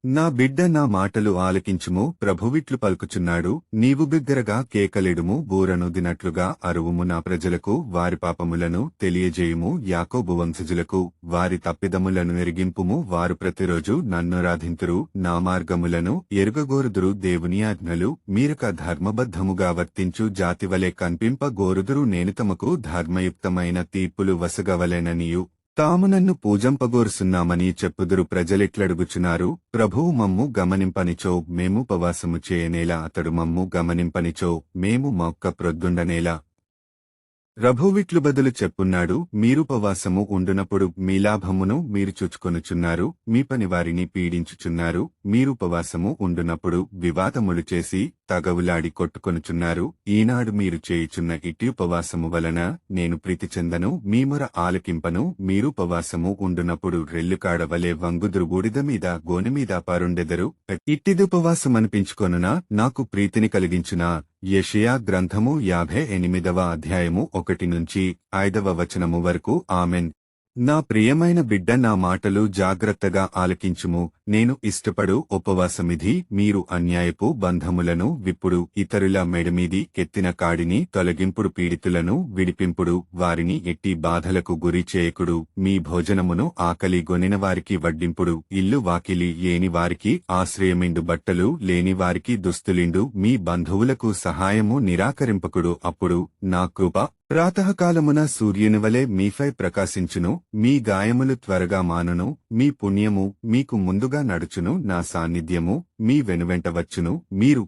నా బిడ్డ నా మాటలు ఆలకించుము ప్రభువిట్లు పలుకుచున్నాడు. నీవు బిగ్గరగా కేకలిడుము, బూరను దినట్లుగా అరువుము. నా ప్రజలకు వారి పాపములను తెలియజేయుము, యాకోబు వంశజులకు వారి తప్పిదములను ఎరిగింపుము. వారు ప్రతిరోజు నన్నురాధింతురు, నా మార్గములను ఎరుగగోరుదురు. దేవుని ఆజ్ఞలు మీరక ధర్మబద్ధముగా వర్తించు జాతివలె కన్పింపగోరుదురు. నేను తమకు ధర్మయుక్తమైన తీర్పులు వసగవలెననియు తాము నన్ను పూజంపగోరుసున్నామని చెప్పుదురు. ప్రజలిట్లడుగుచున్నారు, ప్రభువు మమ్ము గమనింపనిచో మేము ఉపవాసము చేయనేలా, అతడు మమ్ము గమనింపనిచో మేము మొక్క ప్రొద్దుండనేలా. ప్రభువిట్లు బదులు చెప్పున్నాడు, మీరుపవాసము ఉండునప్పుడు మీ లాభమును మీరు చూచుకొనుచున్నారు, మీ పనివారిని పీడించుచున్నారు. మీరుపవాసము ఉండునప్పుడు వివాదములు చేసి తగవులాడి కొట్టుకొనుచున్నారు. ఈనాడు మీరు చేయుచున్న ఇట్టి ఉపవాసము వలన నేను ప్రీతి చెందను, మీ మొర ఆలకింపను. మీరుపవాసము ఉండునప్పుడు రెల్లుకాడవలే వంగుదురు, బూడిద మీద గోనెమీద పరుండెదరు. ఇట్టిదుపవాసమనిపించుకొనునా, నాకు ప్రీతిని కలిగించునా. యెషయా గ్రంథము 58వ అధ్యాయము 1-5 వచనము వరకు. ఆమెన్. నా ప్రియమైన బిడ్డ, నా మాటలు జాగ్రత్తగా ఆలకించుము. నేను ఇష్టపడు ఉపవాసమిది. మీరు అన్యాయపు బంధములను విప్పుడు, ఇతరుల మెడమీది కెత్తిన కాడిని తొలగింపుడు, పీడితులను విడిపింపుడు, వారిని ఎట్టి బాధలకు గురి చేయకుడు. మీ భోజనమును ఆకలి గొనిన వారికి వడ్డింపుడు, ఇల్లు వాకిలి లేని వారికి ఆశ్రయమిండు, బట్టలు లేని వారికి దుస్తులిండు. మీ బంధువులకు సహాయము నిరాకరింపకుడు, అప్పుడు నా కృప ప్రాతకాలమున సూర్యునివలె మీపై ప్రకాశించును. మీ గాయములు త్వరగా మానును, మీ పుణ్యము మీకు ముందుగా నడుచును. నా సాన్నిధ్యము మీ వెనువెంట వచ్చును. మీరు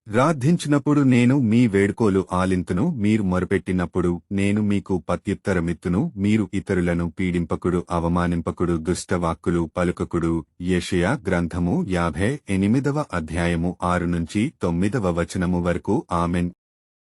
ప్రార్థించినప్పుడు నేను మీ వేడుకోలు ఆలింతును. మీరు మొరపెట్టినప్పుడు నేను మీకు ప్రత్యుత్తరమిత్తును. మీరు ఇతరులను పీడింపకుడు, అవమానింపకుడు, దుష్టవాక్కులు పలుకకుడు. యెషయా గ్రంథము 58వ అధ్యాయము 6-9 వచనము వరకు. ఆమెన్.